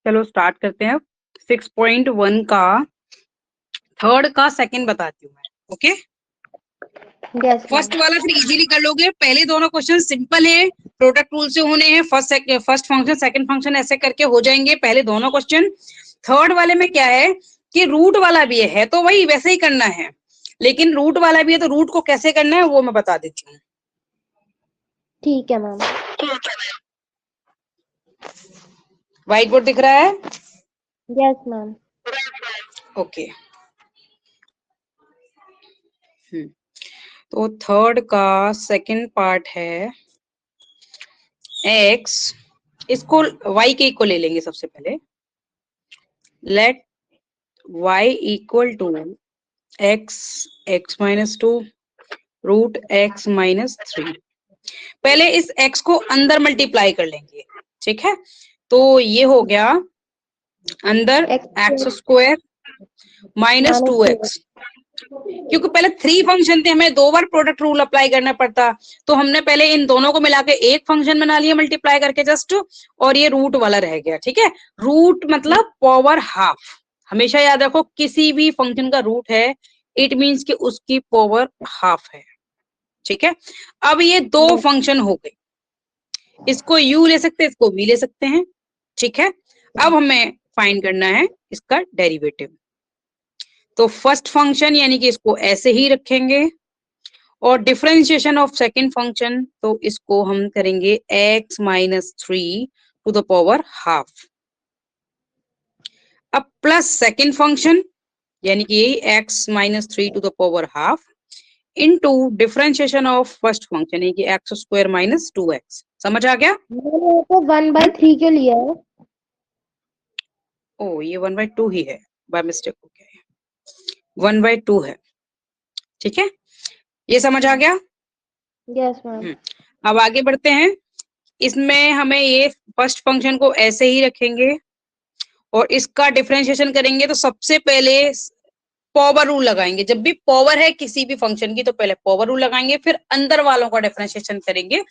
चलो स्टार्ट करते हैं। 6.1 का थर्ड का सेकंड बताती हूँ मैं। ओके, फर्स्ट वाला फिर इजीली कर लोगे। पहले दोनों क्वेश्चन सिंपल है, प्रोडक्ट रूल से होने हैं। फर्स्ट फंक्शन सेकंड फंक्शन ऐसे करके हो जाएंगे पहले दोनों क्वेश्चन। थर्ड वाले में क्या है कि रूट वाला भी है तो वही वैसे ही करना है, लेकिन रूट वाला भी है तो रूट को कैसे करना है वो मैं बता देती हूँ। ठीक है मैम। व्हाइट बोर्ड दिख रहा है? Yes ma'am. ओके। तो थर्ड का सेकंड पार्ट है x, इसको y के इक्वल ले लेंगे सबसे पहले। Let y equal to x minus 2 root x minus 3। पहले इस x को अंदर मल्टीप्लाई कर लेंगे, ठीक है? तो ये हो गया अंदर x स्क्वायर माइनस 2x। क्योंकि पहले 3 फंक्शन थे, हमें 2 बार प्रोडक्ट रूल अप्लाई करना पड़ता, तो हमने पहले इन दोनों को मिला के एक फंक्शन बना लिया मल्टीप्लाई करके जस्ट, और ये रूट वाला रह गया। ठीक है, रूट मतलब पावर हाफ। हमेशा याद रखो किसी भी फंक्शन का रूट है इट मीन्स कि उसकी पावर हाफ है। ठीक है, अब ये 2 फंक्शन हो गए, इसको u ले सकते हैं, इसको v ले सकते हैं। ठीक है, अब हमें फाइंड करना है इसका डेरिवेटिव। तो फर्स्ट फंक्शन यानी कि इसको ऐसे ही रखेंगे, और डिफरेंशिएशन ऑफ सेकंड फंक्शन तो इसको हम करेंगे x minus 3 to the power half. अब प्लस सेकंड फंक्शन यानी कि x minus 3 to the power half into differentiation of first function यानी कि x स्क्वायर माइनस 2x। समझ आ गया? तो 1/3 के लिए है। ओ, ये 1/2 ही है, बाय मिस्टेक हो गया, 1/2 है। ठीक है, ये समझ आ गया? Yes ma'am. अब आगे बढ़ते हैं। इसमें हमें ये फर्स्ट फंक्शन को ऐसे ही रखेंगे और इसका डिफरेंशिएशन करेंगे। तो सबसे पहले पावर रूल लगाएंगे। जब भी पावर है किसी भी फंक्शन की तो पहले पावर रूल लगाएंगे, फिर अंदर वालों का डिफरेंशिएशन करेंगे।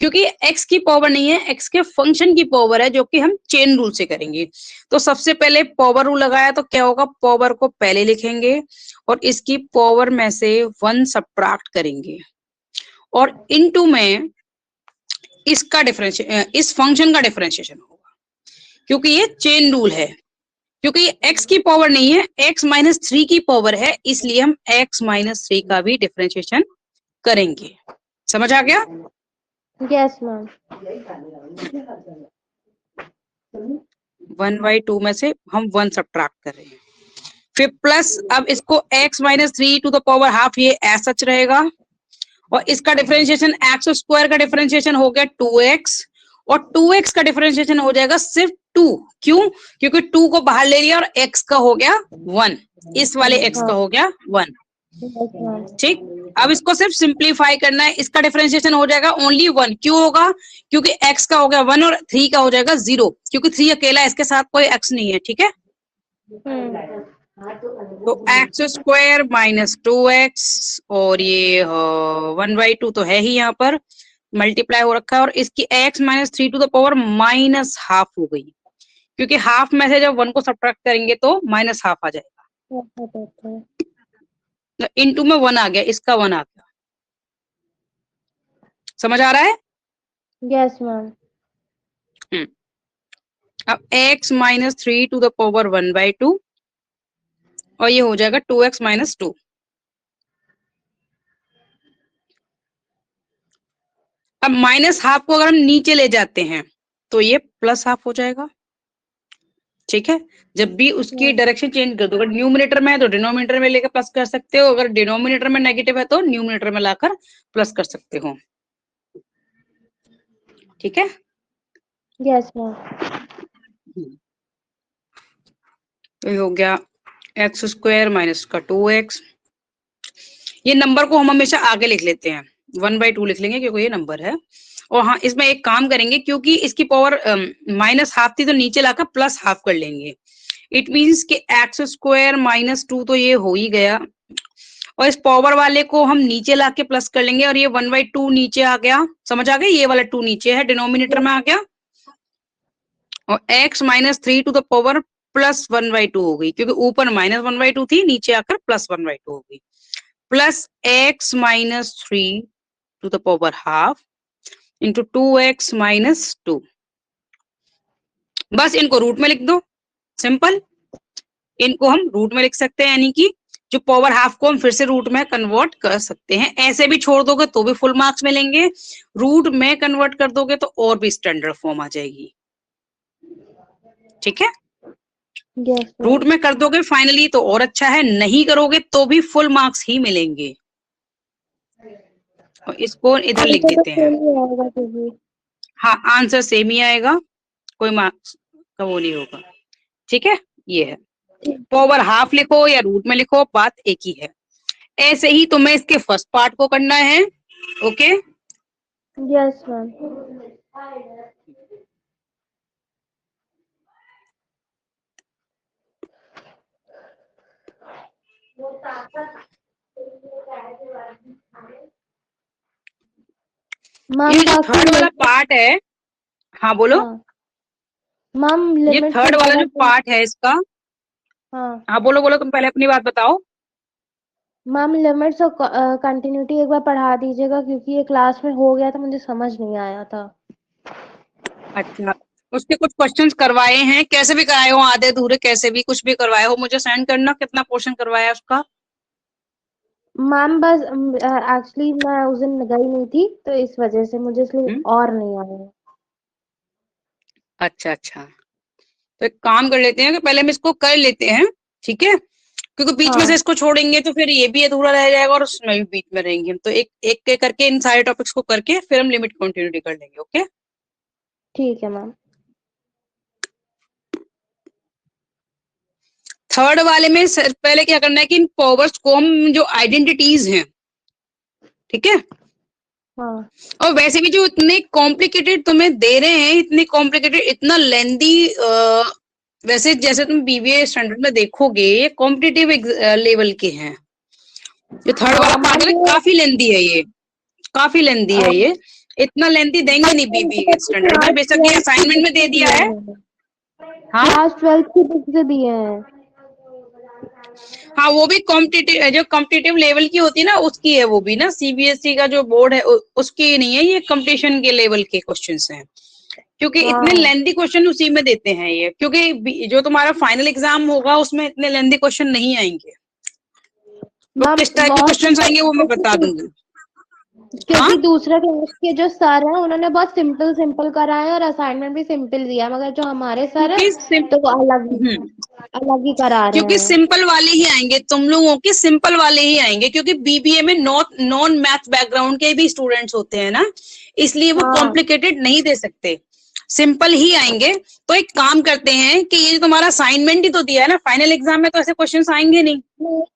क्योंकि x की पावर नहीं है, x के फंक्शन की पावर है, जो कि हम चेन रूल से करेंगे। तो सबसे पहले पावर रूल लगाया तो क्या होगा, पावर को पहले लिखेंगे और इसकी पावर में से 1 सब्ट्रैक्ट करेंगे, और इनटू में इसका डिफरेंशिएशन, इस फंक्शन का डिफरेंशिएशन होगा। क्योंकि ये चेन रूल है, क्योंकि ये x की पावर नहीं है, x माइनस 3 की पावर है, इसलिए हम x माइनस 3 का भी डिफरेंशिएशन करेंगे। समझ आ गया? Yes ma'am. 1/2 में से हम 1 सब्ट्रैक्ट कर रहे हैं, फिर प्लस, अब इसको x minus 3 to the power half ये ऐसा सच रहेगा, और इसका डिफरेंशिएशन x स्क्वायर का डिफरेंशिएशन हो गया 2x, और 2x का डिफरेंशिएशन हो जाएगा सिर्फ 2। क्यों? क्योंकि 2 को बाहर ले लिया और x का हो गया 1, इस वाले x का हो गया 1। ठीक, अब इसको सिर्फ सिंप्लीफाई करना है। इसका डिफरेंशिएशन हो जाएगा ओनली 1। क्यों होगा? क्योंकि x का हो गया 1 और 3 का हो जाएगा 0, क्योंकि 3 अकेला है, इसके साथ कोई x नहीं है। ठीक है, तो x स्क्वायर माइनस 2x, और ये 1/2 तो है ही, यहाँ पर मल्टीप्लाई हो रखा है, और इसकी x minus 3 to the power minus half हो गई, क्योंकि हाफ में से जब 1 को सब्ट्रैक्ट करेंगे तो माइनस हाफ आ जाएगा। तो इनटू में 1 आ गया, इसका 1 आ गया। समझ आ रहा है? Yes ma'am. अब x minus 3 to the power 1/2, और ये हो जाएगा 2x माइनस 2। अब माइनस हाफ को अगर हम नीचे ले जाते हैं तो ये प्लस हाफ हो जाएगा। ठीक है, जब भी उसकी डायरेक्शन चेंज कर दो, अगर न्यूमिनेटर में है तो डिनोमिनेटर में लेकर प्लस कर सकते हो, अगर डिनोमिनेटर में नेगेटिव है तो न्यूमिनेटर में लाकर प्लस कर सकते हो। ठीक है, यस मैम। तो ये हो गया x स्क्वायर माइनस का 2x। ये नंबर को हम हमेशा आगे लिख लेते हैं, 1/2 लिख लेंगे क्योंकि ये नंबर है। और हाँ, इसमें एक काम करेंगे, क्योंकि इसकी पावर माइनस हाफ थी तो नीचे लाकर प्लस हाफ कर लेंगे। इट मीन्स कि x स्क्वायर माइनस 2 तो ये हो ही गया, और इस पावर वाले को हम नीचे लाके प्लस कर लेंगे, और ये 1/2 नीचे आ गया। समझ आ गया? ये वाला 2 नीचे है, डिनोमिनेटर में आ गया। और x minus 3 to the power plus 1/2 हो गई, क्योंकि ऊपर -1/2 थी, नीचे आकर +1/2 हो गई, plus x minus 3 to the power half into 2x minus 2। बस इनको रूट में लिख दो, सिंपल। इनको हम रूट में लिख सकते हैं, यानी कि जो पावर हाफ को हम फिर से रूट में कन्वर्ट कर सकते हैं। ऐसे भी छोड़ दोगे तो भी फुल मार्क्स मिलेंगे, रूट में कन्वर्ट कर दोगे तो और भी स्टैंडर्ड फॉर्म आ जाएगी। ठीक है, यस रूट में कर दोगे फाइनली तो और अच्छा है, नहीं करोगे तो भी फुल मार्क्स ही मिलेंगे। और इसको इधर लिख देते हैं। हाँ, आंसर सेम ही आएगा, कोई मार्क्स का वो नहीं होगा। ठीक है, ये है। पावर हाफ लिखो या रूट में लिखो, बात एक ही है। ऐसे ही तुम्हें इसके फर्स्ट पार्ट को करना है। Okay, yes ma'am. ये जो थर्ड वाला पार्ट है, हाँ बोलो। मैम ये थर्ड वाला जो पार्ट है इसका, हाँ बोलो बोलो, तुम पहले अपनी बात बताओ। मैम लिमिट्स और कंटिन्यूटी एक बार पढ़ा दीजिएगा, क्योंकि ये क्लास में हो गया था, मुझे समझ नहीं आया था। अच्छा, उसके कुछ क्वेश्चंस करवाए हैं, कैसे भी कराए हो, आधे अधूरे कैसे भी कुछ भी करवाए हो, मुझे सेंड करना कितना पोर्शन करवाया है उसका। मैम बस एक्चुअली मैं उस दिन गई नहीं थी, तो इस वजह से मुझे इसलिए और नहीं आया। अच्छा अच्छा, तो एक काम कर लेते हैं कि पहले हम इसको कर लेते हैं, ठीक है, क्योंकि बीच में से इसको छोड़ेंगे तो फिर ये भी अधूरा रह जाएगा और उसमें भी बीच में रहेंगे हम, तो एक एक करके इन सारे टॉपिक्स को करके फिर हम लिमिट कंटिन्यूटी कर लेंगे। ओके, ठीक है मैम। थर्ड वाले में पहले क्या करना है कि इन पावर्स को हम जो आइडेंटिटीज हैं, ठीक है, हाँ और वैसे भी जो इतने कॉम्प्लिकेटेड तुम्हें दे रहे हैं, इतने कॉम्प्लिकेटेड, इतना लेंदी, वैसे जैसे तुम बीबीए स्टैंडर्ड में देखोगे ये कॉम्पिटिटिव लेवल के हैं। जो थर्ड वाला पार्ट है काफी लेंदी है, ये काफी लेंदी है, ये इतना लेंदी देंगे नहीं बीबीए स्टैंडर्ड में, बेशक ये असाइनमेंट में दे दिया है। हाँ क्लास 12 की बुक से दिए हैं। हाँ, वो भी कॉम्पिटिटिव, जो कॉम्पिटिटिव लेवल की होती है ना उसकी है, वो भी ना सीबीएसई का जो बोर्ड है उसकी नहीं है, ये कंपटीशन के लेवल के क्वेश्चंस हैं, क्योंकि इतने लेंदी क्वेश्चन उसी में देते हैं ये, क्योंकि जो तुम्हारा फाइनल एग्जाम होगा उसमें इतने लेंदी क्वेश्चन नहीं आएंगे। तो किस टाइप के क्वेश्चन आएंगे वो मैं बता दूंगी। क्योंकि दूसरे क्लास के जो सर हैं उन्होंने बहुत सिंपल सिंपल कराया और असाइनमेंट भी सिंपल दिया, मगर जो हमारे सर हैं तो वो अलग ही करा रहे क्योंकि हैं। सिंपल वाले ही आएंगे, तुम लोगों के सिंपल वाले ही आएंगे, क्योंकि बीबीए में नॉन मैथ बैकग्राउंड के भी स्टूडेंट्स होते हैं ना, इसलिए वो कॉम्प्लिकेटेड नहीं दे सकते, सिंपल ही आएंगे। तो एक काम करते हैं कि ये जो तुम्हारा असाइनमेंट ही तो दिया है ना, फाइनल एग्जाम में तो ऐसे क्वेश्चंस आएंगे नहीं,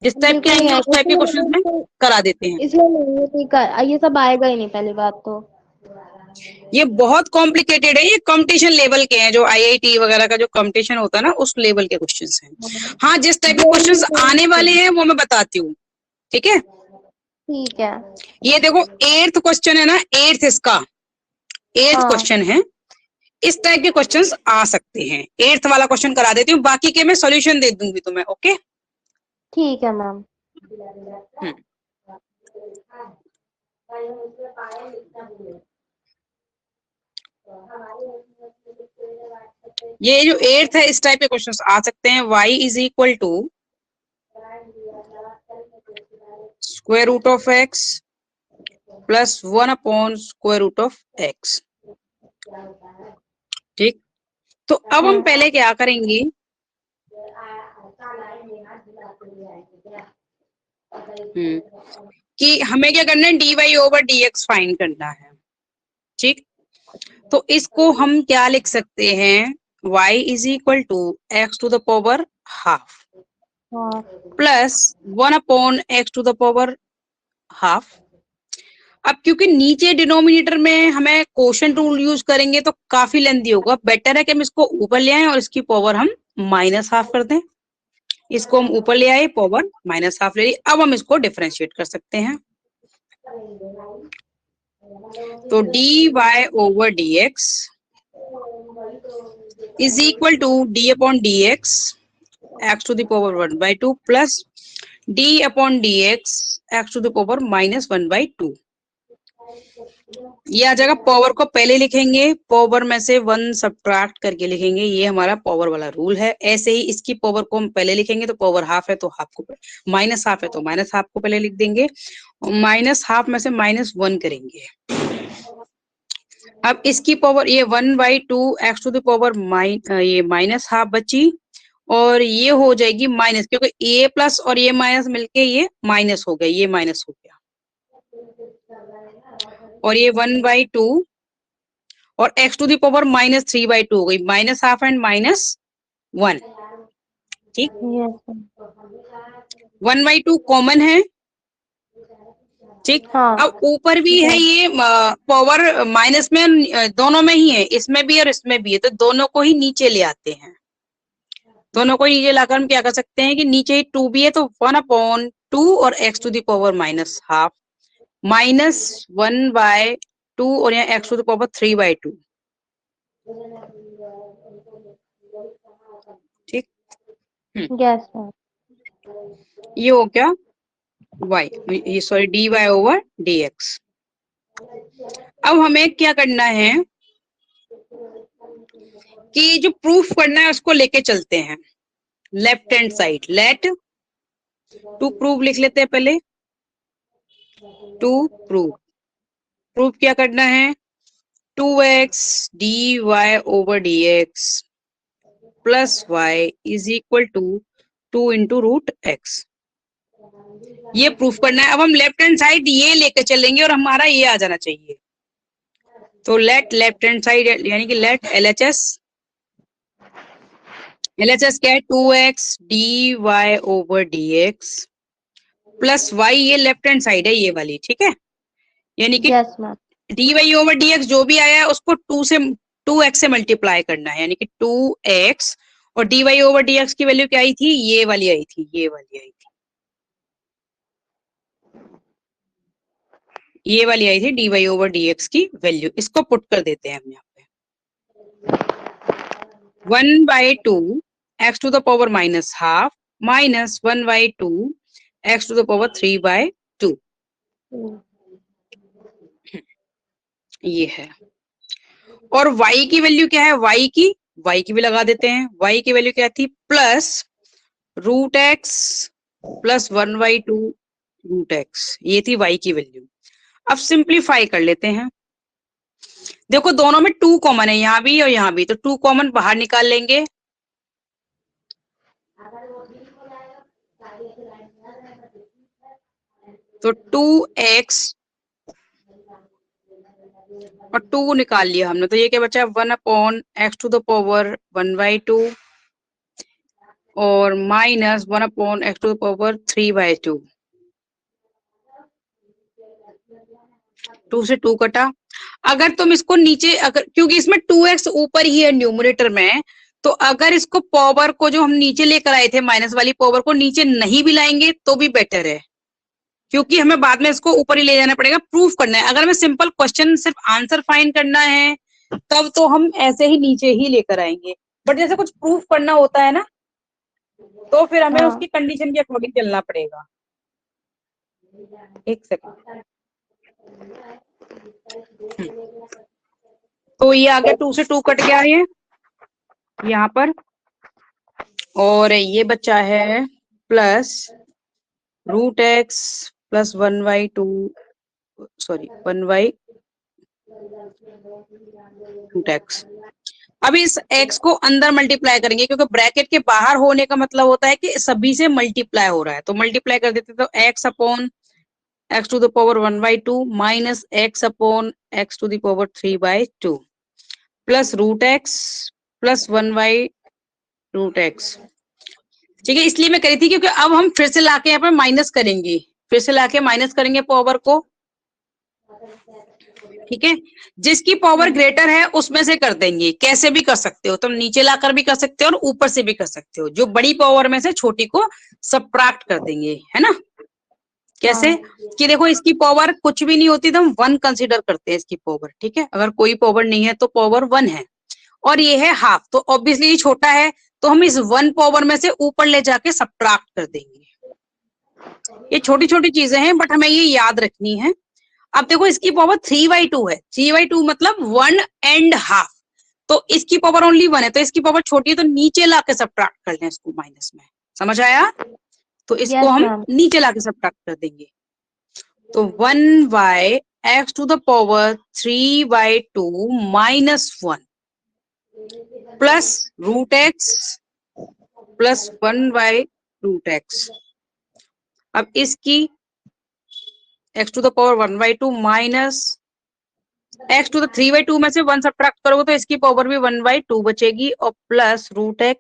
जिस टाइप के आएंगे उस टाइप के क्वेश्चंस में करा देते हैं। इसलिए ये सब आएगा ही नहीं, पहली बात तो ये बहुत कॉम्प्लिकेटेड है, ये कंपटीशन लेवल के हैं, जो आईआईटी वगैरह का जो कंपटीशन होता है ना उस लेवल के क्वेश्चंस हैं। हाँ, जिस टाइप के क्वेश्चंस आने वाले हैं वो मैं बताती हूँ, ठीक है। ठीक है, ये देखो 8th क्वेश्चन है ना, 8th इसका 8th क्वेश्चन है, इस टाइप के क्वेश्चंस आ सकते हैं। 8th वाला क्वेश्चन करा देती हूँ, बाकी के मैं सॉल्यूशन दे दूंगी तुम्हें। ओके, ठीक है मैम। ये जो 8th है इस टाइप के क्वेश्चंस आ सकते हैं। y is equal to square root of x plus 1 upon square root of x। ठीक, तो अब हम पहले क्या करेंगे, कि हमें क्या करना है, dy ओवर dx फाइंड करना है। ठीक, तो इसको हम क्या लिख सकते हैं, y is equal to x to the power half plus 1 upon x to the power half. अब क्योंकि नीचे डिनोमिनेटर में हमें क्वोशंट रूल यूज करेंगे तो काफी लेंथी होगा, बेटर है कि हम इसको ऊपर ले आए और इसकी पावर हम -हाफ कर दें। इसको हम ऊपर ले आए, पावर -हाफ ले ली। अब हम इसको डिफरेंशिएट कर सकते हैं, तो dy over dx is equal to d upon d x to the power 1/2 plus d upon d x to the power -1/2। ये आ जाएगा, पावर को पहले लिखेंगे, पावर में से 1 सब्ट्रैक्ट करके लिखेंगे, ये हमारा पावर वाला रूल है। ऐसे ही इसकी पावर को हम पहले लिखेंगे, तो पावर हाफ है तो हाफ को, माइनस हाफ है तो माइनस हाफ को पहले लिख देंगे, माइनस हाफ में से -1 करेंगे। अब इसकी पावर ये 1/2 एक्स टू द पावर ये माइनस हाफ बची, और ये हो जाएगी माइनस, क्योंकि ये प्लस और ये माइनस मिलके ये माइनस हो गया, ये माइनस हो गया, और ये 1/2 और x टू द पावर -3/2 हो गई, माइनस हाफ एंड -1। ठीक, 1/2 कॉमन है। ठीक, हाँ। अब ऊपर भी है ये पावर माइनस में, दोनों में ही है, इसमें भी और इसमें भी है, तो दोनों को ही नीचे ले आते हैं। दोनों को नीचे लाकर हम क्या कर सकते हैं कि नीचे ही 2 भी है, तो 1/2 और x टू द पावर -1/2 -1/2 और यहाँ x टू द पावर 3/2। ठीक, यस सर। ये हो क्या y, ये सॉरी dy ओवर dx। अब हमें क्या करना है कि जो प्रूफ करना है उसको लेके चलते हैं left hand side. Let to prove लिख लेते हैं पहले, टू प्रूव। प्रूफ क्या करना है, 2x dy over dx plus y is equal to 2 into root x. ये प्रूफ करना है। अब हम लेफ्ट हैंड साइड ये लेके चलेंगे और हमारा ये आ जाना चाहिए। तो लेट लेफ्ट हैंड साइड यानी कि लेट LHS क्या है, 2x dy over dx plus y, ये लेफ्ट हैंड साइड है ये वाली। ठीक है, यानी कि yes ma'am. dy over dx जो भी आया है उसको 2x से मल्टीप्लाई करना है, यानी कि 2x, और dy ओवर dx की वैल्यू क्या आई थी, ये वाली आई थी, ये वाली आई थी, ये वाली आई थी dy ओवर dx की वैल्यू। इसको पुट कर देते हैं हम यहाँ पे, 1/2 x to the power -1/2 -1/2 x to the power 3/2। ये है, और y की वैल्यू क्या है, y की भी लगा देते हैं। y की वैल्यू क्या थी, plus root x plus 1/2 root x, ये थी y की वैल्यू। अब सिंप्लीफाई कर लेते हैं। देखो दोनों में 2 कॉमन है, यहाँ भी और यहाँ भी, तो 2 कॉमन बाहर निकाल लेंगे। तो 2x और 2 निकाल लिया हमने, तो ये क्या बचा, 1/x टू द पावर 1/2 और minus 1/x to the power 3/2। 2 से 2 कटा। अगर तुम इसको नीचे, अगर क्योंकि इसमें 2x ऊपर ही है न्यूमरेटर में, तो अगर इसको पावर को जो हम नीचे लेकर आए थे माइनस वाली पावर को नीचे नहीं भी लाएंगे तो भी बेटर है, क्योंकि हमें बाद में इसको ऊपर ही ले जाना पड़ेगा, प्रूफ करना है। अगर हमें सिंपल क्वेश्चन सिर्फ आंसर फाइंड करना है तब तो हम ऐसे ही नीचे ही लेकर आएंगे, बट जैसे कुछ प्रूफ करना होता है ना, तो फिर हमें उसकी कंडीशन के अकॉर्डिंग चलना पड़ेगा। एक सेकंड, तो ये आगे 2 से 2 कट गया है यहाँ पर, और ये बचा है plus root x plus 1/2 sorry 1/रूट एक्स। अब इस x को अंदर मल्टीप्लाई करेंगे, क्योंकि ब्रैकेट के बाहर होने का मतलब होता है कि सभी से मल्टीप्लाई हो रहा है, तो मल्टीप्लाई कर देते, तो x upon x to the power 1/2 minus x upon x to the power 3/2 plus root x plus 1/रूट एक्स। ठीक है, इसलिए मैं करी थी क्योंकि अब हम फिर से लाके यहाँ पे माइनस करेंगे, फिर से लाके माइनस करेंगे पावर को। ठीक है, जिसकी पावर ग्रेटर है उसमें से कर देंगे, कैसे भी कर सकते हो, तुम नीचे लाकर भी कर सकते हो और ऊपर से भी कर सकते हो, जो बड़ी पावर में से छोटी को सबट्रैक्ट कर देंगे, है ना। कैसे कि देखो इसकी पावर कुछ भी नहीं होती तो हम 1 कंसीडर करते हैं इसकी पावर। ठीक है, अगर कोई पावर नहीं है तो पावर 1 है, और ये है हाफ, तो ऑब्वियसली ये छोटा है, तो हम इस 1 पावर में से ऊपर ले जाके सब्ट्रैक्ट कर देंगे। ये छोटी छोटी चीजें हैं बट हमें ये याद रखनी है। अब देखो इसकी पावर 3/2 है, 3/2 मतलब 1.5, तो इसकी पावर ओनली 1 है, तो इसकी पावर छोटी है, तो नीचे लाके सब्ट्रैक्ट कर लें इसको माइनस में। समझ आया? तो इसको यस हम मैम। नीचे लाके सब्ट्रैक्ट कर देंगे। तो 1/x⁴ 3/2 minus 1 plus √x plus 1/√x। अब इसकी x⁴ 1/2 माइनस x⁴ में से 1 सब्ट्रैक्ट करोगे तो इसकी पावर भी 1/2 बचेगी, और प्लस √x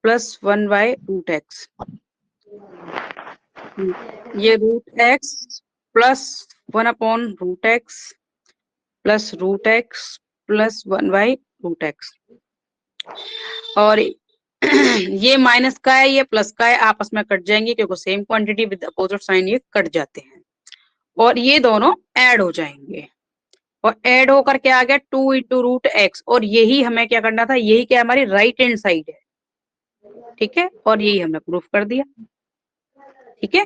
प्लस 1/√x। ये √x plus 1/√x plus √x plus 1/√x। और ये माइनस का है, ये प्लस का है, आपस में कट जाएंगे क्योंकि same quantity with opposite sign ये कट जाते हैं, और ये दोनों ऐड हो जाएंगे, और ऐड होकर क्या आ गया 2 × √x, और यही हमें क्या करना था, यही क्या हमारी राइट हैंड साइड है। ठीक है, और यही हमने प्रूफ कर दिया। ठीक है,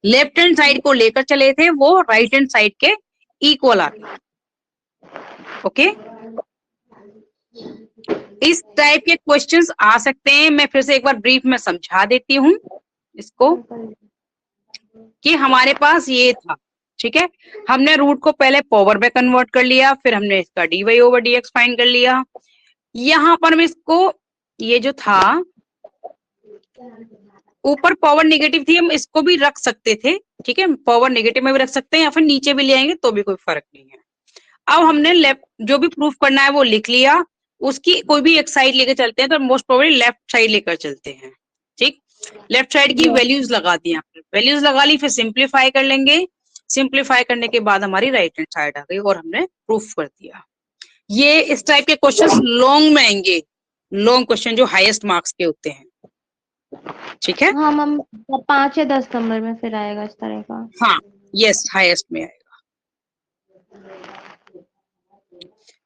लेफ्ट हैंड साइड को लेकर चले थे, वो राइट हैंड साइड के इक्वल आ गया। ओके, इस टाइप के क्वेश्चंस आ सकते हैं। मैं फिर से एक बार ब्रीफ में समझा देती हूँ इसको, कि हमारे पास ये था। ठीक है, हमने रूट को पहले पावर में कन्वर्ट कर लिया, फिर हमने इसका dy/dx फाइंड कर लिया। यहां पर मैं इसको, ये जो था ऊपर पावर नेगेटिव थी, हम इसको भी रख सकते थे। ठीक है, पावर नेगेटिव में भी रख सकते हैं या फिर नीचे भी ले आएंगे तो भी कोई फर्क नहीं है। अब हमने लेफ्ट जो भी प्रूफ करना है वो लिख लिया, उसकी कोई भी एक साइड लेकर चलते हैं, तो मोस्ट प्रोबेबली लेफ्ट साइड लेकर चलते हैं। ठीक, लेफ्ट साइड की वैल्यूज लगा दी, वैल्यूज लगा ली, फिर सिंप्लीफाई कर लेंगे। सिंप्लीफाई करने के बाद हमारी राइट हैंड साइड आ गई और हमने प्रूफ कर दिया। ये इस टाइप के क्वेश्चन लॉन्ग में आएंगे, लॉन्ग क्वेश्चन जो हाईएस्ट मार्क्स के होते हैं। ठीक है, हाँ मैम, 5 या 10 नंबर में फिर आएगा इस तरह का। हाँ यस, हाईएस्ट में आएगा।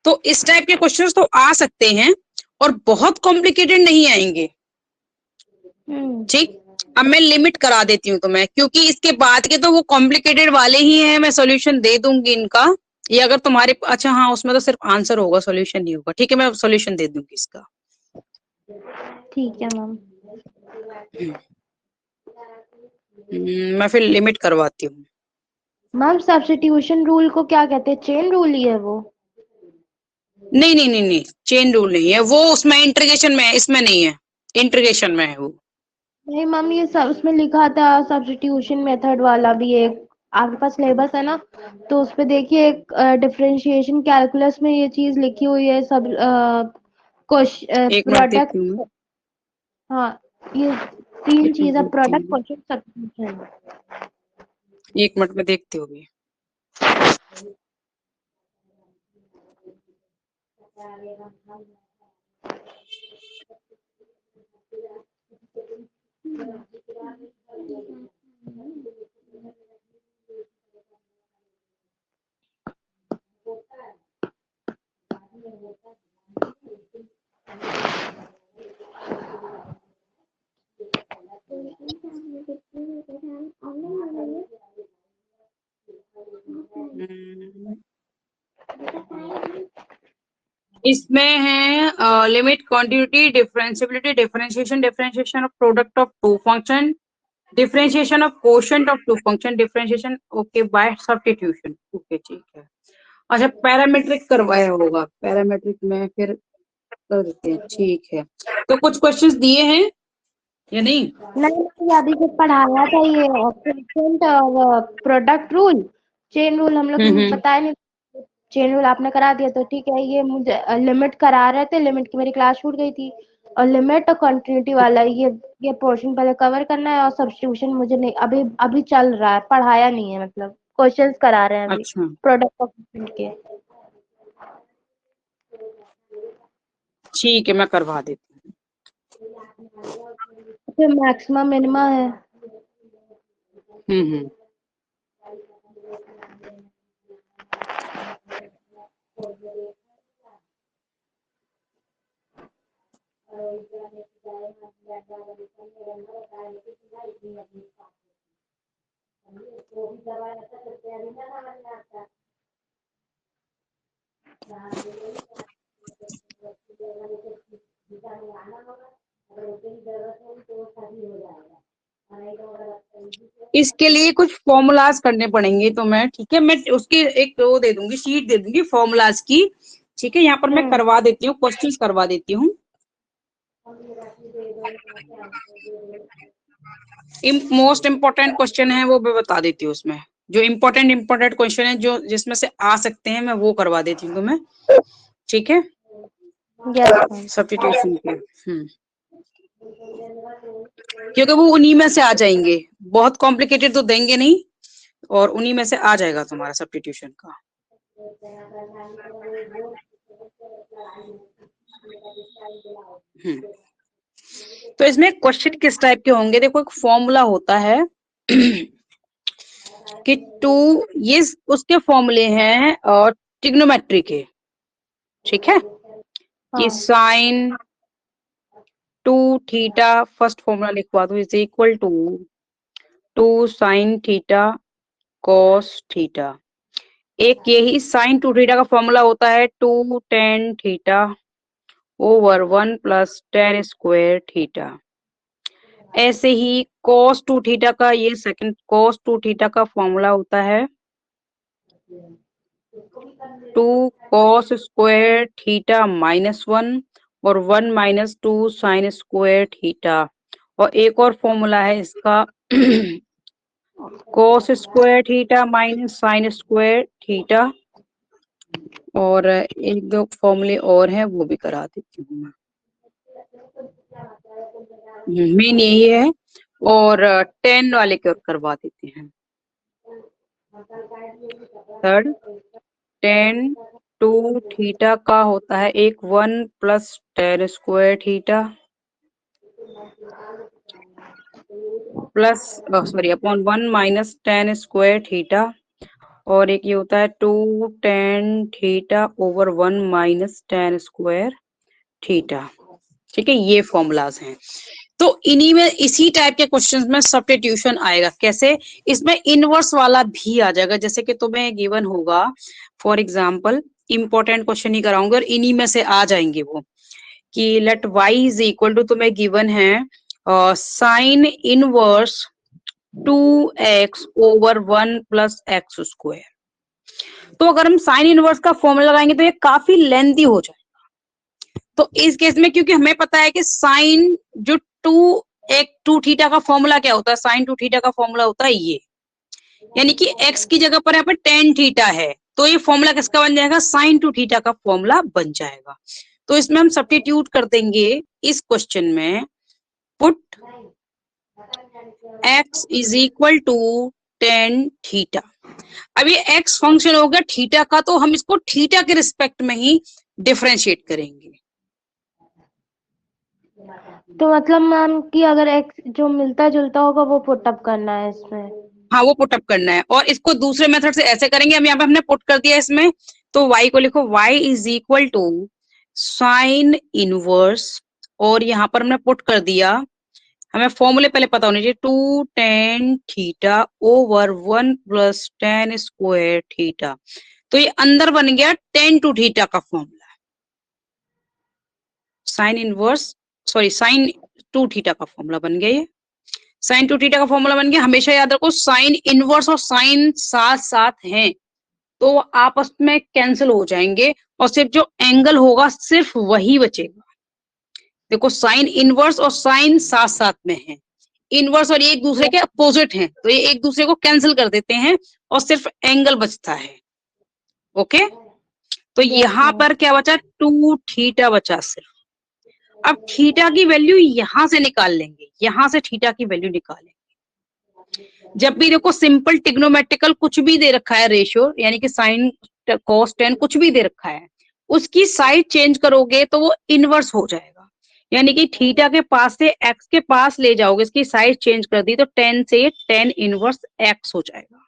तो इस टाइप के क्वेश्चंस तो आ सकते हैं और बहुत कॉम्प्लिकेटेड नहीं आएंगे। ठीक, अब मैं लिमिट करा देती हूँ तुम्हें, क्योंकि इसके बाद के तो वो कॉम्प्लिकेटेड वाले ही हैं, मैं सॉल्यूशन दे दूंगी इनका। ये अगर तुम्हारे, अच्छा हाँ, उसमें तो सिर्फ आंसर होगा, सॉल्यूशन नहीं होगा। ठीक है, मैं सॉल्यूशन दे दूंगी इसका। ठीक है मैम। मैं फिर लिमिट करवाती हूँ। मैम सब्स्टिट्यूशन रूल को क्या कहते हैं? चेन रूल ही है वो? नहीं नहीं नहीं नहीं, चेन रूल नहीं है वो, उसमें इंटीग्रेशन में है, इसमें नहीं है, इंटीग्रेशन में है वो। नहीं मैम, ये सब उसमें लिखा था सब्स्टिट्यूशन मेथड वाला भी एक, आपके पास सिलेबस है ना, तो उस पे देखिए एक डिफरेंशिएशन कैलकुलस में ये चीज लिखी हुई है सब एक मिनट देखती हूँ, प्रोडक्ट। हाँ, ये 3 एक मिनट चीज है, देखती प्रोडक्ट, हूँ, क्वेश्चन, सब्स्टिट्यूशन। एक मिनट में देखती होगी। इसमें है limit, continuity, differentiability, differentiation, differentiation of product of two function, differentiation of quotient of two function, differentiation okay by substitution. Okay ठीक है, अच्छा पैरामेट्रिक करवाया होगा, पैरामेट्रिक में फिर कर देते हैं। ठीक है, तो कुछ क्वेश्चंस दिए हैं या नहीं? नहीं, ये अभी जो पढ़ाया था ये कोएफिशिएंट और प्रोडक्ट रूल, चेन रूल हम लोग बताए नहीं। चेन रूल आपने करा दिया तो ठीक है। ये मुझे लिमिट करा रहे थे, लिमिट की मेरी क्लास छूट गई थी, और लिमिट और कंटिन्यूटी वाला ये पोर्शन पहले कवर करना है, और सब्स्टिट्यूशन मुझे नहीं, अभी अभी चल रहा है, पढ़ाया नहीं है, मतलब क्वेश्चंस करा रहे हैं अभी अच्छा प्रोडक्ट कोएफिशिएंट के। ठीक है, मैं करवा देती फिर मैक्सिमम मिनिमा है। हूँ। इसके लिए कुछ फॉर्मूलाज करने पड़ेंगे तो मैं, ठीक है, मैं उसकी एक वो दे दूंगी, शीट दे दूंगी फॉर्मूलाज की, ठीक है, यहाँ पर मैं करवा देती हूँ, क्वेश्चंस करवा देती हूँ। मोस्ट इम्पोर्टेंट क्वेश्चन है वो मैं बता देती हूँ उसमें, जो इम्पोर्टेंट क्वेश्चन है जो जिसमें से आ सकते हैं मैं वो करवा देती हूँ तुम्हें, ठीक है, सब्स्टिट्यूशन के। क्योंकि वो उन्हीं में से आ जाएंगे, बहुत कॉम्प्लिकेटेड तो देंगे नहीं, और उन्हीं में से आ जाएगा तुम्हारा सब्स्टिट्यूशन का। तो इसमें क्वेश्चन किस टाइप के होंगे, देखो एक फॉर्मूला होता है कि टू, ये उसके फॉर्मूले हैं और ट्रिग्नोमेट्री के, ठीक है, कि साइन 2 थीटा, फर्स्ट फॉर्मूला लिखवा दो, is equal to 2 sine theta cos theta. एक यही साइन 2 थीटा का फॉर्मूला होता है 2 tan theta over 1 plus tan square theta. ऐसे ही cos 2 थीटा का, ये सेकंड cos 2 थीटा का फॉर्मूला होता है 2 cos स्क्वायर थीटा -1 और 1 माइनस 2 साइन स्क्वायर थीटा। और एक और फॉर्मूला है इसका cos square theta minus sign square theta. और एक दो फॉर्मूले और हैं वो भी करा देती हूँ मैं, मेन यही है, और 10 वाले करवा देते हैं। थर्ड tan 2 थीटा का होता है एक 1 plus tan square theta plus sorry upon 1 minus tan square theta. और एक ये होता है 2 tan theta over 1 minus tan square theta, ठीक है, ये फॉर्मूलाज हैं। तो इन्हीं में इसी टाइप के क्वेश्चंस में सब्स्टिट्यूशन आएगा। कैसे? इसमें इनवर्स वाला भी आ जाएगा, जैसे कि तुम्हें गिवन होगा, फॉर एग्जांपल इंपॉर्टेंट क्वेश्चन ही कराऊंगा और इन्हीं में से आ जाएंगे वो, कि let y is equal to, तुम्हें गिवन है sine inverse 2x over 1 plus x square. तो अगर हम साइन इनवर्स का फॉर्मूला लगाएंगे तो ये काफी लेंथी हो जाएगा। तो इस केस में क्योंकि हमें पता है कि साइन जो 2 थीटा का फॉर्मूला क्या होता है, साइन 2 थीटा का फॉर्मूला होता है ये, यानी कि x की जगह पर यहाँ पर tan थीटा है, तो ये फॉर्मूला किसका बन जाएगा, साइन 2 थीटा का फॉर्मूला बन जाएगा। तो इसमें हम सब्स्टिट्यूट कर देंगे इस क्वेश्चन में, put x is equal to tan theta. अब ये x फंक्शन हो गया थीटा का, तो हम इसको थीटा के रिस्पेक्ट में ही डिफरेंशिएट करेंगे। तो मतलब मैम कि अगर एक्स जो मिलता जुलता होगा वो पुटअप करना है इसमें। हाँ, वो पुटअप करना है, और इसको दूसरे मेथड से ऐसे करेंगे, हम यहाँ पे हमने पुट कर दिया इसमें, तो y को लिखो y is equal to sine inverse, और यहाँ पर हमने पुट कर दिया, हमें फॉर्मूले पहले पता होने चाहिए, 2 tan theta over 1 plus tan square theta. तो ये अंदर बन गया tan 2 थीटा का formula, sine inverse sorry sine 2 theta का फॉर्मूला बन गया, ये साइन 2 थीटा का फॉर्मूला बन गया। हमेशा याद रखो साइन इनवर्स और साइन साथ साथ हैं तो आपस में कैंसिल हो जाएंगे, और सिर्फ जो एंगल होगा सिर्फ वही बचेगा। देखो साइन इनवर्स और साइन साथ साथ में है, इनवर्स और ये एक दूसरे के अपोजिट हैं, तो ये एक दूसरे को कैंसिल कर देते हैं और सिर्फ एंगल बचता है। ओके, तो यहाँ पर क्या बचा, 2 थीटा बचा सिर्फ। अब थीटा की वैल्यू यहां से निकाल लेंगे, यहां से थीटा की वैल्यू निकालेंगे। जब भी देखो सिंपल टिग्नोमेट्रिकल कुछ भी दे रखा है रेशियो, यानी कि साइन कॉस टेन कुछ भी दे रखा है, उसकी साइड चेंज करोगे तो वो इनवर्स हो जाएगा, यानी कि थीटा के पास से एक्स के पास ले जाओगे, इसकी साइड चेंज कर दी तो टेन से टेन इनवर्स एक्स हो जाएगा,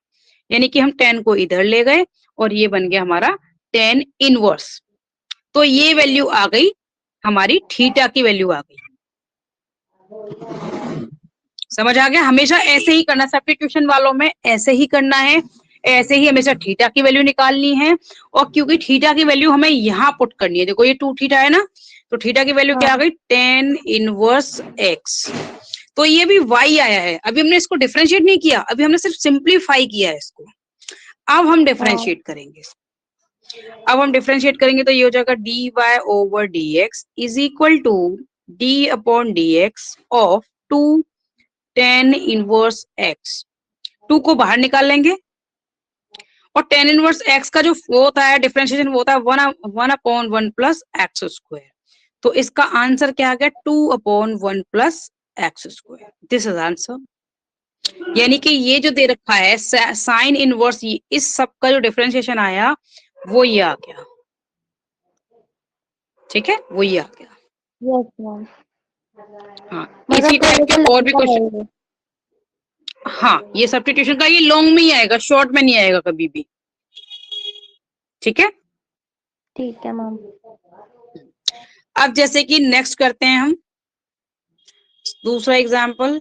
यानी कि हम टेन को इधर ले गए और ये बन गया हमारा टेन इनवर्स। तो ये वैल्यू आ गई हमारी थीटा की वैल्यू आ गई। समझ आ गया? हमेशा ऐसे ही करना, सब्स्टिट्यूशन वालों में ऐसे ही करना है, ऐसे ही हमेशा थीटा की वैल्यू निकालनी है। और क्योंकि थीटा की वैल्यू हमें यहाँ पुट करनी है, देखो ये 2 थीटा है ना, तो थीटा की वैल्यू क्या आ गई, tan इनवर्स x। तो ये भी y आया है, अभी हमने इसको डिफरेंशिएट नहीं किया, अभी हमने सिर्फ सिंप्लीफाई किया है इसको। अब हम डिफरेंशिएट करेंगे, अब हम डिफरेंशिएट करेंगे तो ये हो जाएगा dy over dx is equal to d upon dx of 2 tan inverse x। 2 को बाहर निकाल लेंगे और tan इनवर्स x का जो वो होता है डिफरेंशिएशन, वो होता है 1 अपॉन 1 प्लस एक्स स्क्वायर। तो इसका आंसर क्या आ गया, 2 upon 1 plus x square. This is answer. यानी कि ये जो दे रखा है साइन इनवर्स, इस सब का जो डिफरेंशिएशन आया वो ये आ गया। ठीक है, वो ये आ गया। Yes ma'am. हाँ, इसी टाइप के और भी क्वेश्चन। हाँ, ये सब्स्टिट्यूशन का ये लॉन्ग में ही आएगा, शॉर्ट में नहीं आएगा कभी भी। ठीक है, ठीक है मैम। अब जैसे कि नेक्स्ट करते हैं हम दूसरा एग्जाम्पल।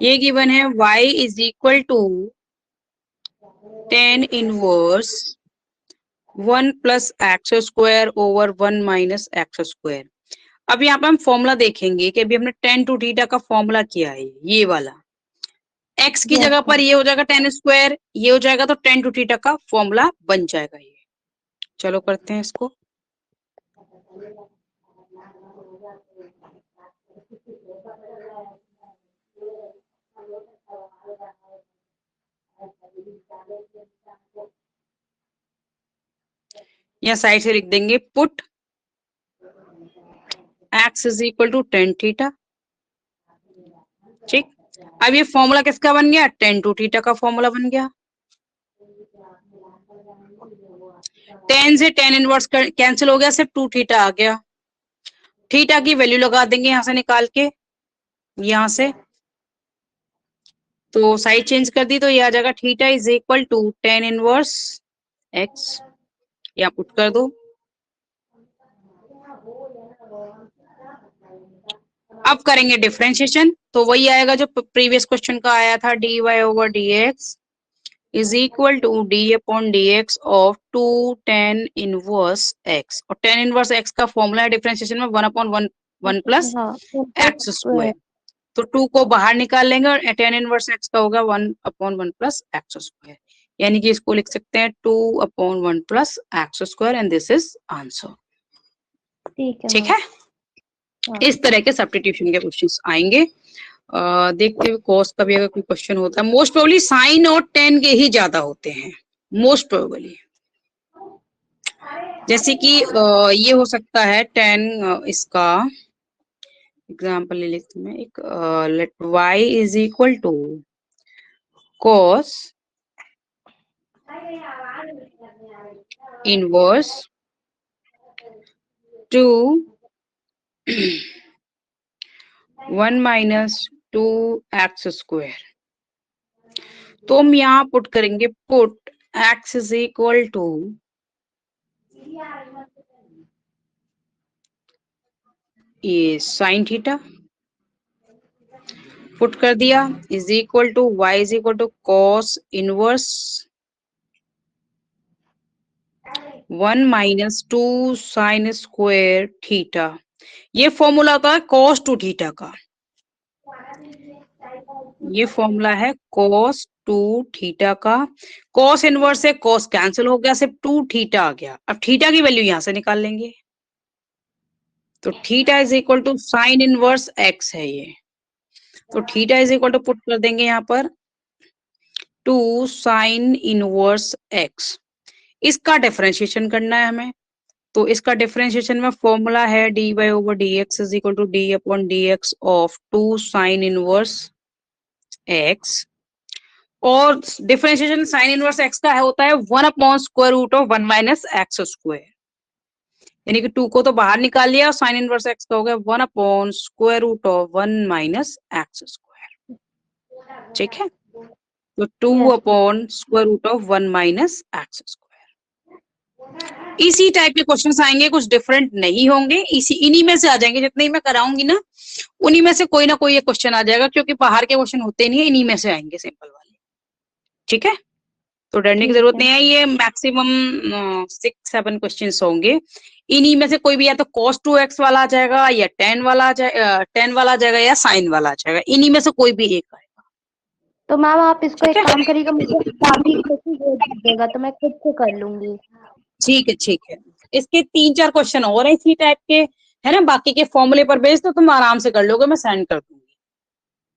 ये गिवन है y is equal to tan inverse 1 plus x square over 1 minus x square. अब यहाँ पे हम फॉर्मूला देखेंगे कि अभी हमने tan टू थीटा का फॉर्मूला किया है, ये वाला x की जगह पर ये हो जाएगा tan स्क्वायर, ये हो जाएगा, तो tan टू थीटा का फॉर्मूला बन जाएगा ये। चलो करते हैं इसको। या साइड से लिख देंगे put x is equal to tan theta. ठीक, अब ये फॉर्मूला किसका बन गया, tan टू थीटा का फॉर्मूला बन गया। tan से tan इनवर्स कैंसिल हो गया, सिर्फ 2 थीटा आ गया। थीटा की वैल्यू लगा देंगे यहां से निकाल के, यहां से तो साइड चेंज कर दी तो ये आ जाएगा theta is equal to tan inverse x। या पुट कर दो। अब करेंगे डिफरेंशिएशन, तो वही आएगा जो प्रीवियस क्वेश्चन का आया था, dy over dx is equal to d upon dx of 2 tan inverse x। और tan इनवर्स x का फॉर्मूला है डिफरेंशिएशन में 1 अपॉन 1 प्लस एक्स स्क्वायर। तो 2 को बाहर निकाल लेंगे और tan इनवर्स x का होगा 1 अपॉन 1 प्लस एक्स स्क्वायर। यानी कि इसको लिख सकते हैं 2 upon 1 plus x square and this is answer. ठीक है, इस तरह के सब्स्टिट्यूशन के क्वेश्चंस आएंगे। देखते हुए कॉस का भी अगर कोई क्वेश्चन होता है, मोस्ट प्रोबेबली साइन और tan के ही ज्यादा होते हैं मोस्ट प्रोबेबली। जैसे कि ये हो सकता है tan, इसका एग्जाम्पल ले लेते हैं एक, let y is equal to cos inverse 2 1 minus 2 x square. तो हम यहाँ पुट करेंगे, put x is equal to ये साइन थीटा, पुट कर दिया, is equal to y is equal to cos inverse 1 minus 2 sine square theta. ये formula होता है cos टू थीटा का, ये फॉर्मूला है cos टू थीटा का। cos इनवर्स से cos कैंसिल हो गया, सिर्फ 2 थीटा आ गया। अब थीटा की वैल्यू यहां से निकाल लेंगे, तो theta is equal to sine inverse x है ये। तो theta is equal to put कर देंगे यहाँ पर 2 साइन इनवर्स x। इसका डिफरेंशिएशन करना है हमें, तो इसका डिफरेंशिएशन में फॉर्मूला है dy over dx is equal to d upon dx of 2 sine inverse x। और डिफरेंशिएशन साइन इनवर्स x का होता है 1 upon square root of 1 minus x square. यानी कि 2 को तो बाहर निकाल लिया और साइन इनवर्स एक्स का हो गया 1 upon square root of 1 minus x square. ठीक है, तो 2 Yes. Upon square root of 1 minus x square. इसी टाइप के क्वेश्चंस आएंगे, कुछ डिफरेंट नहीं होंगे, इन्हीं में से आ जाएंगे, जितने ही मैं कराऊंगी ना उन्हीं में से कोई ना कोई एक क्वेश्चन आ जाएगा, क्योंकि बाहर के क्वेश्चन होते नहीं है, इन्हीं में से आएंगे सिंपल वाले। ठीक है, तो डरने की ठीक जरूरत है। नहीं है, ये मैक्सिमम 6-7 क्वेश्चंस होंगे, इन्हीं में से कोई भी या तो cos 2x वाला आ जाएगा या tan वाला आ जाएगा या sin वाला आ जाएगा, इन्हीं में से कोई भी एक आएगा। तो मैम आप इसको ठीक एक है, काम करिएगा, मुझे बाकी क्वेश्चन दे दीजिएगा तो मैं खुद से कर लूंगी। ठीक है, ठीक है। इसके 3-4 क्वेश्चन और है इसी टाइप के, है ना, बाकी के फॉर्मूले पर बेस्ड, तो तुम आराम से कर लोगे, मैं सेंड कर दूंगी।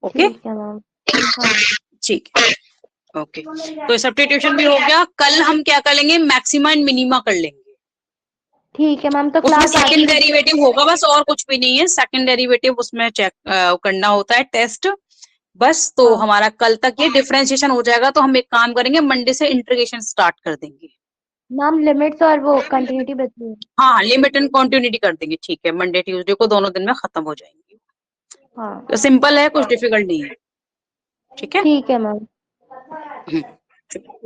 ओके, ठीक है मैम। हाँ। ठीक है, ओके। तो सब्स्टिट्यूशन भी हो गया, कल हम क्या कर लेंगे, मैक्सिमा एंड मिनिमा कर लेंगे। ठीक है मैम, तो उसमें क्लास सेकंड डेरिवेटिव होगा बस, और कुछ भी नहीं है, सेकंड डेरिवेटिव उसमें चेक करना होता है, टेस्ट बस। तो हाँ। हमारा कल तक ये डिफरेंशिएशन हो जाएगा, तो हम एक काम करेंगे, मंडे से इंटीग्रेशन स्टार्ट कर देंगे। मैम लिमिट्स और वो कंटिन्यूटी बची है। हाँ, लिमिट एंड कंटिन्यूटी कर देंगे, ठीक है, मंडे ट्यूसडे को दोनों दिन में खत्म हो जाएंगे। हाँ तो सिंपल है, कुछ डिफिकल्ट नहीं है। ठीक है, ठीक है मैम।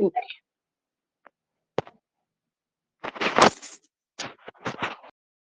ओके।